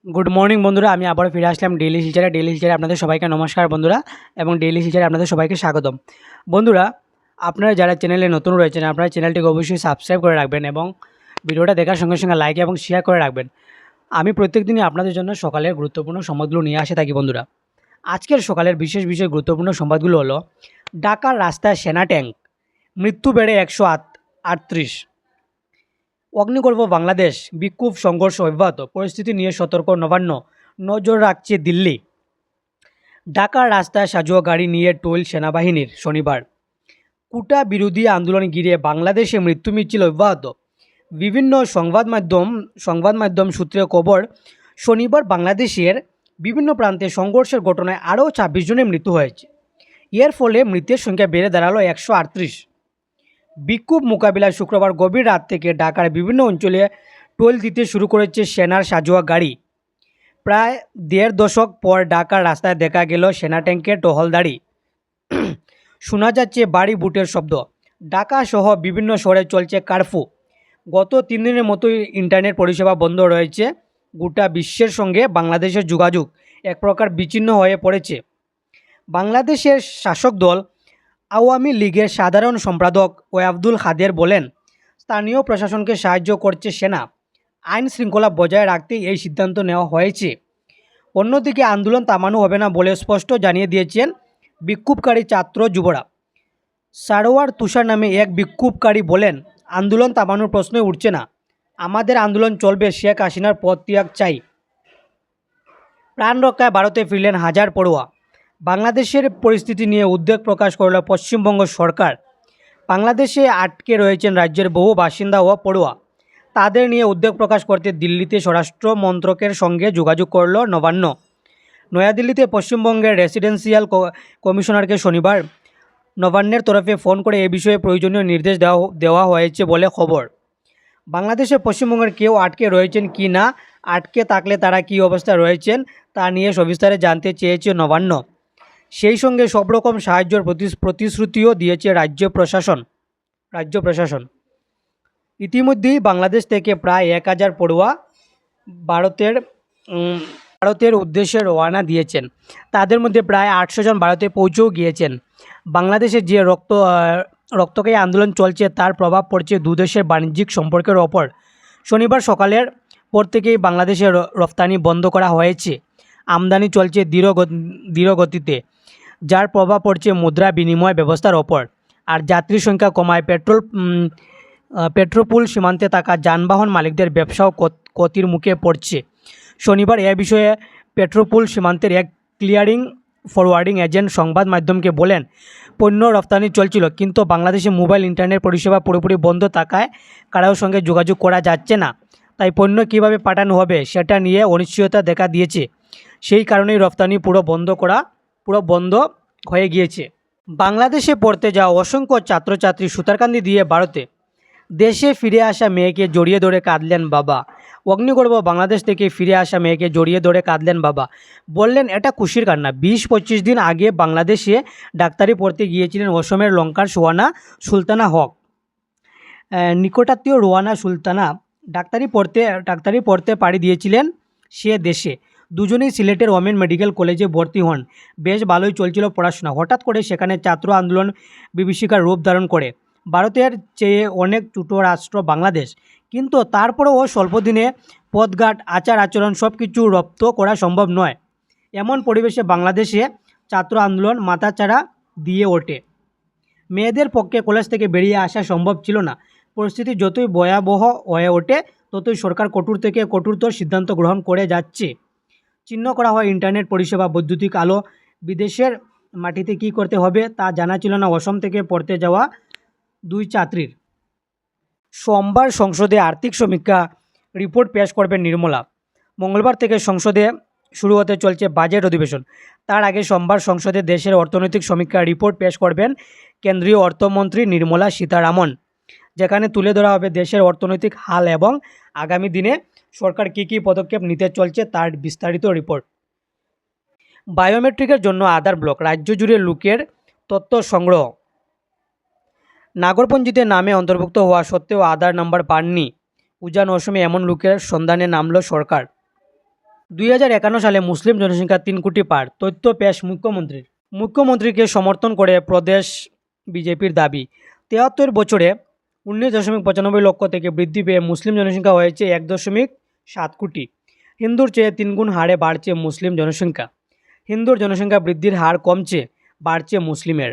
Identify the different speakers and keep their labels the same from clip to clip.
Speaker 1: Good morning বন্ধুরা, আমি আবার ফিরে আসলাম ডেইলি শিলচরে আপনাদের সবাইকে নমস্কার বন্ধুরা। এবং ডেইলি শিলচরে আপনাদের সবাইকে স্বাগতম। বন্ধুরা, আপনারা যারা চ্যানেলে নতুন রয়েছেন আপনারা চ্যানেলটিকে অবশ্যই সাবস্ক্রাইব করে রাখবেন এবং ভিডিওটা দেখার সঙ্গে সঙ্গে লাইক এবং শেয়ার করে রাখবেন। আমি প্রত্যেকদিনই আপনাদের জন্য সকালের গুরুত্বপূর্ণ সংবাদগুলো নিয়ে আসে থাকি বন্ধুরা। আজকের সকালের বিশেষ গুরুত্বপূর্ণ সংবাদগুলো হলো: ঢাকার রাস্তায় সেনা ট্যাঙ্ক, মৃত্যু বেড়ে 138। অগ্নিগর্ভ বাংলাদেশ, বিক্ষোভ সংঘর্ষ অব্যাহত, পরিস্থিতি নিয়ে সতর্ক নবান্ন, নজর রাখছে দিল্লি। ঢাকার রাস্তায় সাজোয়া গাড়ি নিয়ে টোল সেনাবাহিনীর শনিবার। কোটা বিরোধী আন্দোলন ঘিরে বাংলাদেশে মৃত্যু মিছিল অব্যাহত। বিভিন্ন সংবাদ মাধ্যম সূত্রে খবর, শনিবার বাংলাদেশের বিভিন্ন প্রান্তে সংঘর্ষের ঘটনায় আরও 26 জনের মৃত্যু হয়েছে। এর ফলে মৃতের সংখ্যা বেড়ে দাঁড়ালো 138। বিক্ষোভ মোকাবিলায় শুক্রবার গভীর রাত থেকে ঢাকার বিভিন্ন অঞ্চলে টোল দিতে শুরু করেছে সেনার সাজোয়া গাড়ি। প্রায় দেড় দশক পর ঢাকার রাস্তায় দেখা গেল সেনা ট্যাঙ্কের টহলদারি। শোনা যাচ্ছে বাড়ি বুটের শব্দ। ঢাকা সহ বিভিন্ন শহরে চলছে কারফিউ। গত 3 দিনের মতোই ইন্টারনেট পরিষেবা বন্ধ রয়েছে। গোটা বিশ্বের সঙ্গে বাংলাদেশের যোগাযোগ এক প্রকার বিচ্ছিন্ন হয়ে পড়েছে। বাংলাদেশের শাসক দল আওয়ামী লীগের সাধারণ সম্পাদক ওয়াবদুল কাদের বলেন, স্থানীয় প্রশাসনকে সাহায্য করছে সেনা। আইন শৃঙ্খলা বজায় রাখতেই এই সিদ্ধান্ত নেওয়া হয়েছে। অন্যদিকে আন্দোলন থামানো হবে না বলে স্পষ্ট জানিয়ে দিয়েছেন বিক্ষোভকারী ছাত্র যুবরা। সারোয়ার তুষার নামে এক বিক্ষোভকারী বলেন, আন্দোলন থামানোর প্রশ্নই উঠছে না, আমাদের আন্দোলন চলবে, শেখ হাসিনার পদত্যাগ চাই। প্রাণ রক্ষায় ভারতে ফিরলেন হাজার পড়ুয়া। বাংলাদেশের পরিস্থিতি নিয়ে উদ্বেগ প্রকাশ করল পশ্চিমবঙ্গ সরকার। বাংলাদেশে আটকে রয়েছেন রাজ্যের বহু বাসিন্দা ও পড়ুয়া। তাদের নিয়ে উদ্বেগ প্রকাশ করতে দিল্লিতে স্বরাষ্ট্র মন্ত্রকের সঙ্গে যোগাযোগ করল নবান্ন। নয়াদিল্লিতে পশ্চিমবঙ্গের রেসিডেন্সিয়াল কমিশনারকে শনিবার নবান্নের তরফে ফোন করে এ বিষয়ে প্রয়োজনীয় নির্দেশ দেওয়া হয়েছে বলে খবর। বাংলাদেশে পশ্চিমবঙ্গের কেউ আটকে রয়েছেন কি না, আটকে থাকলে তারা কী অবস্থায় রয়েছেন তা নিয়ে সবিস্তারে জানতে চেয়েছে নবান্ন। সেই সঙ্গে সব রকম সাহায্যের প্রতিশ্রুতিও দিয়েছে রাজ্য প্রশাসন। ইতিমধ্যেই বাংলাদেশ থেকে প্রায় 1000 পড়ুয়া ভারতের উদ্দেশ্যে রওনা দিয়েছেন। তাদের মধ্যে প্রায় 800 জন ভারতে পৌঁছেও গিয়েছেন। বাংলাদেশে যে রক্তক্ষয়ী আন্দোলন চলছে তার প্রভাব পড়ছে দুদেশের বাণিজ্যিক সম্পর্কের ওপর। শনিবার সকালের পর থেকেই বাংলাদেশে রফতানি বন্ধ করা হয়েছে। আমদানি চলছে ধীর গতিতে, যার প্রভাব পড়ছে মুদ্রা বিনিময় ব্যবস্থার ওপর। আর যাত্রী সংখ্যা কমায় পেট্রোপুল সীমান্তে থাকা যানবাহন মালিকদের ব্যবসাও ক্ষতির মুখে পড়ছে। শনিবার এ বিষয়ে পেট্রোপুল সীমান্তের এক ক্লিয়ারিং ফরওয়ার্ডিং এজেন্ট সংবাদ মাধ্যমকে বলেন, পণ্য রফতানি চলছিল, কিন্তু বাংলাদেশে মোবাইল ইন্টারনেট পরিষেবা পুরোপুরি বন্ধ থাকায় কারোর সঙ্গে যোগাযোগ করা যাচ্ছে না। তাই পণ্য কীভাবে পাঠানো হবে সেটা নিয়ে অনিশ্চয়তা দেখা দিয়েছে। সেই কারণেই রফতানি পুরো বন্ধ হয়ে গিয়েছে। বাংলাদেশে পড়তে যাওয়া অসংখ্য ছাত্রছাত্রী সুতারকান্দি দিয়ে ভারতে। দেশে ফিরে আসা মেয়েকে জড়িয়ে ধরে কাঁদলেন বাবা। অগ্নিগর্ভ বাংলাদেশ থেকে ফিরে আসা মেয়েকে জড়িয়ে ধরে কাঁদলেন বাবা। বললেন, এটা খুশির কান্না। 20-25 দিন আগে বাংলাদেশে ডাক্তারি পড়তে গিয়েছিলেন অসমের লঙ্কার সোয়ানা সুলতানা হক। নিকটাত্মীয় রোয়ানা সুলতানা ডাক্তারি পড়তে পাড়ি দিয়েছিলেন সে দেশে। দুজনেই সিলেটের ওমেন মেডিকেল কলেজে ভর্তি হন। বেশ ভালোই চলছিল পড়াশোনা। হঠাৎ করে সেখানে ছাত্র আন্দোলন বিভীষিকার রূপ ধারণ করে। ভারতের চেয়ে অনেক ছোট রাষ্ট্র বাংলাদেশ, কিন্তু তারপরেও স্বল্প দিনে পথঘাট, আচার আচরণ সব কিছু রপ্ত করা সম্ভব নয়। এমন পরিবেশে বাংলাদেশে ছাত্র আন্দোলন মাথাচাড়া দিয়ে ওঠে। মেয়েদের পক্ষে কলেজ থেকে বেরিয়ে আসা সম্ভব ছিল না। পরিস্থিতি যতই ভয়াবহ হয়ে ওঠে ততই সরকার কঠোর থেকে কঠোরতর সিদ্ধান্ত গ্রহণ করে যাচ্ছে। ছিন্ন করা হয় ইন্টারনেট পরিষেবা, বৈদ্যুতিক আলো। বিদেশের মাটিতে কী করতে হবে তা জানা ছিল না অসম থেকে পড়তে যাওয়া 2 ছাত্রীর। সোমবার সংসদে আর্থিক সমীক্ষা রিপোর্ট পেশ করবেন নির্মলা। মঙ্গলবার থেকে সংসদে শুরু হতে চলছে বাজেট অধিবেশন। তার আগে সোমবার সংসদে দেশের অর্থনৈতিক সমীক্ষা রিপোর্ট পেশ করবেন কেন্দ্রীয় অর্থমন্ত্রী নির্মলা সীতারামন, যেখানে তুলে ধরা হবে দেশের অর্থনৈতিক হাল এবং আগামী দিনে সরকার কী কী পদক্ষেপ নিতে চলছে তার বিস্তারিত রিপোর্ট। বায়োমেট্রিকের জন্য আধার ব্লক, রাজ্য জুড়ে লোকের তথ্য সংগ্রহ। নাগরপঞ্জিতে নামে অন্তর্ভুক্ত হওয়া সত্ত্বেও আধার নাম্বার পাননি উজান অসমে এমন লোকের সন্ধানে নামল সরকার। 2051 সালে মুসলিম জনসংখ্যা 3 কোটি পার, তথ্য পেশ মুখ্যমন্ত্রীর। মুখ্যমন্ত্রীকে সমর্থন করে প্রদেশ বিজেপির দাবি, 73 বছরে 19.95 লক্ষ থেকে বৃদ্ধি পেয়ে মুসলিম জনসংখ্যা হয়েছে 1.7 কোটি। হিন্দুর চেয়ে 3 গুণ হারে বাড়ছে মুসলিম জনসংখ্যা। হিন্দুর জনসংখ্যা বৃদ্ধির হার কমছে, বাড়ছে মুসলিমের।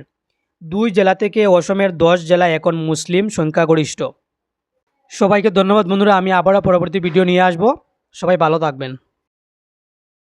Speaker 1: 2 জেলা থেকে অসমের 10 জেলা এখন মুসলিম সংখ্যাগরিষ্ঠ। সবাইকে ধন্যবাদ বন্ধুরা, আমি আবারও পরবর্তী ভিডিও নিয়ে আসবো। সবাই ভালো থাকবেন।